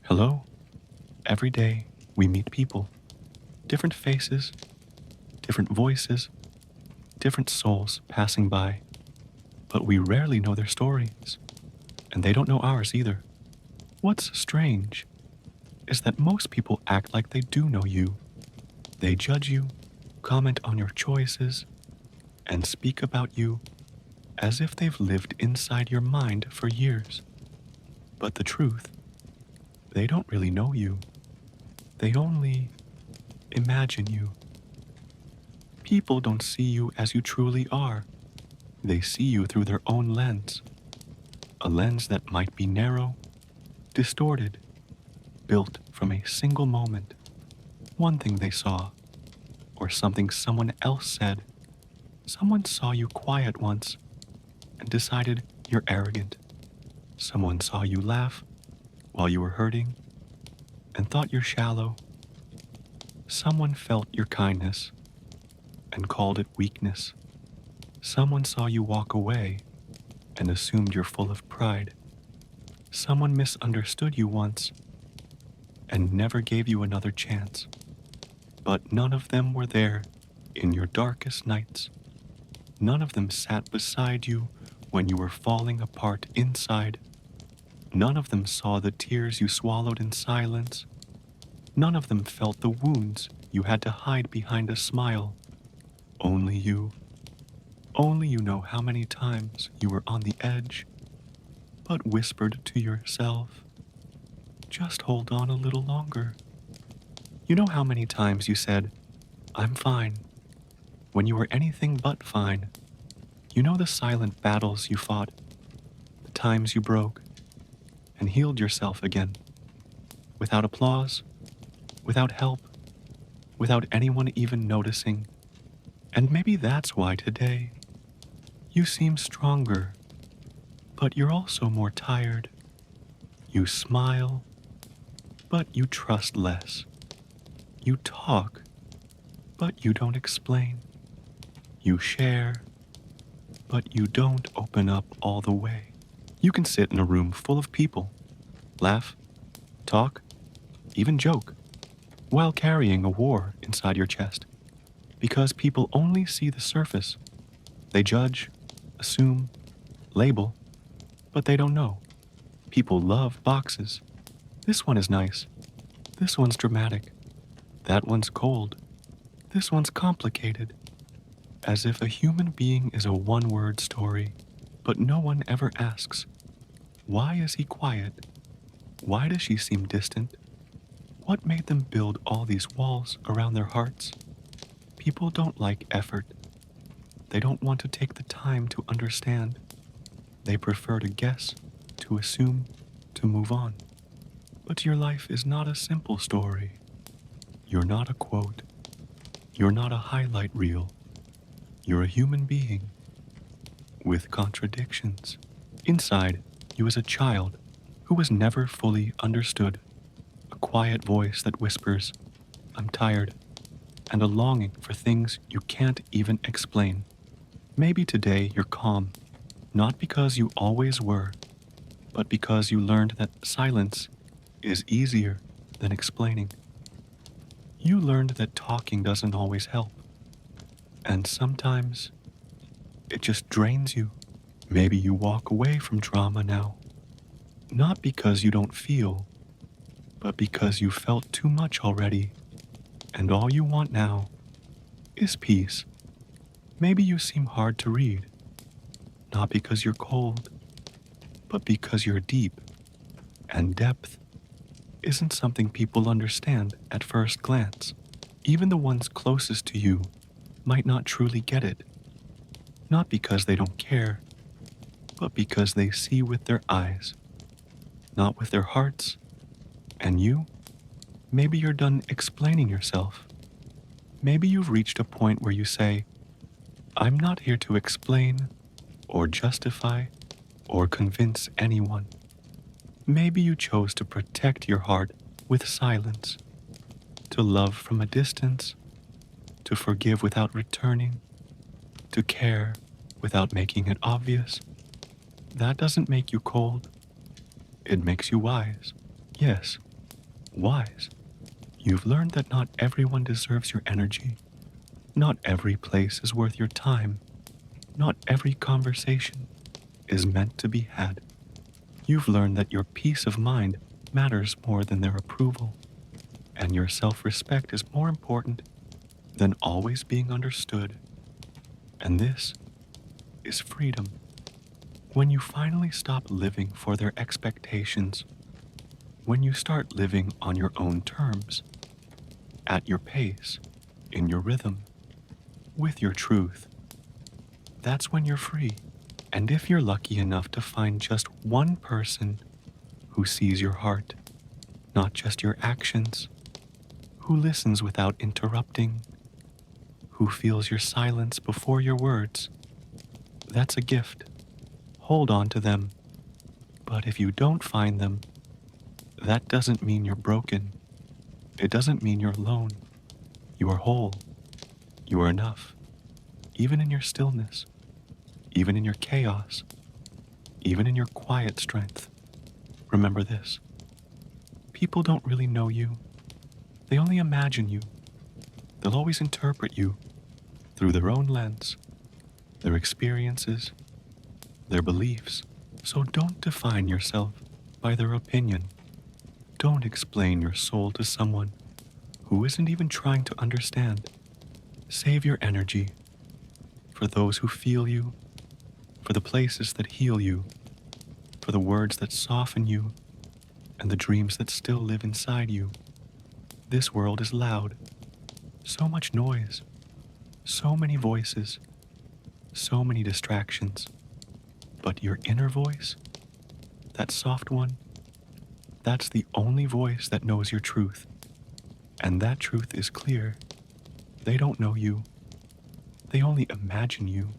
Hello. Every day we meet people, different faces, different voices, different souls passing by, but we rarely know their stories, and they don't know ours either. What's strange is that most people act like they do know you. They judge you, comment on your choices, and speak about you as if they've lived inside your mind for years. But the truth, they don't really know you. They only imagine you. People don't see you as you truly are. They see you through their own lens. A lens that might be narrow, distorted, built from a single moment. One thing they saw, or something someone else said. Someone saw you quiet once and decided you're arrogant. Someone saw you laugh while you were hurting and thought you're shallow. Someone felt your kindness and called it weakness. Someone saw you walk away and assumed you're full of pride. Someone misunderstood you once and never gave you another chance. But none of them were there in your darkest nights. None of them sat beside you when you were falling apart inside. None of them saw the tears you swallowed in silence. None of them felt the wounds you had to hide behind a smile. Only you. Only you know how many times you were on the edge, but whispered to yourself, just hold on a little longer. You know how many times you said, I'm fine, when you were anything but fine. You know the silent battles you fought, the times you broke and healed yourself again, without applause, without help, without anyone even noticing. And maybe that's why today you seem stronger, but you're also more tired. You smile, but you trust less. You talk, but you don't explain. You share, but you don't open up all the way. You can sit in a room full of people, laugh, talk, even joke, while carrying a war inside your chest. Because people only see the surface. They judge, assume, label, but they don't know. People love boxes. This one is nice. This one's dramatic. That one's cold. This one's complicated. As if a human being is a one-word story, but no one ever asks, why is he quiet? Why does she seem distant? What made them build all these walls around their hearts? People don't like effort. They don't want to take the time to understand. They prefer to guess, to assume, to move on. But your life is not a simple story. You're not a quote. You're not a highlight reel. You're a human being with contradictions. Inside, you as a child who was never fully understood. A quiet voice that whispers, I'm tired, and a longing for things you can't even explain. Maybe today you're calm, not because you always were, but because you learned that silence is easier than explaining. You learned that talking doesn't always help, and sometimes it just drains you. Maybe you walk away from drama now, not because you don't feel, but because you felt too much already, and all you want now is peace. Maybe you seem hard to read, not because you're cold, but because you're deep, and depth isn't something people understand at first glance. Even the ones closest to you might not truly get it, not because they don't care, but because they see with their eyes, not with their hearts. And you? Maybe you're done explaining yourself. Maybe you've reached a point where you say, I'm not here to explain, or justify, or convince anyone. Maybe you chose to protect your heart with silence, to love from a distance, to forgive without returning, to care without making it obvious. That doesn't make you cold. It makes you wise. Yes, Wise, you've learned that not everyone deserves your energy. Not every place is worth your time. Not every conversation is meant to be had. You've learned that your peace of mind matters more than their approval, and your self-respect is more important than always being understood. And this is freedom. When you finally stop living for their expectations, when you start living on your own terms, at your pace, in your rhythm, with your truth, that's when you're free. And if you're lucky enough to find just one person who sees your heart, not just your actions, who listens without interrupting, who feels your silence before your words, that's a gift. Hold on to them. But if you don't find them, that doesn't mean you're broken. It doesn't mean you're alone. You are whole. You are enough. Even in your stillness, even in your chaos, even in your quiet strength. Remember this. People don't really know you. They only imagine you. They'll always interpret you through their own lens, their experiences, their beliefs. So don't define yourself by their opinion. Don't explain your soul to someone who isn't even trying to understand. Save your energy for those who feel you, for the places that heal you, for the words that soften you, and the dreams that still live inside you. This world is loud. So much noise. So many voices. So many distractions. But your inner voice, that soft one, that's the only voice that knows your truth. And that truth is clear. They don't know you. They only imagine you.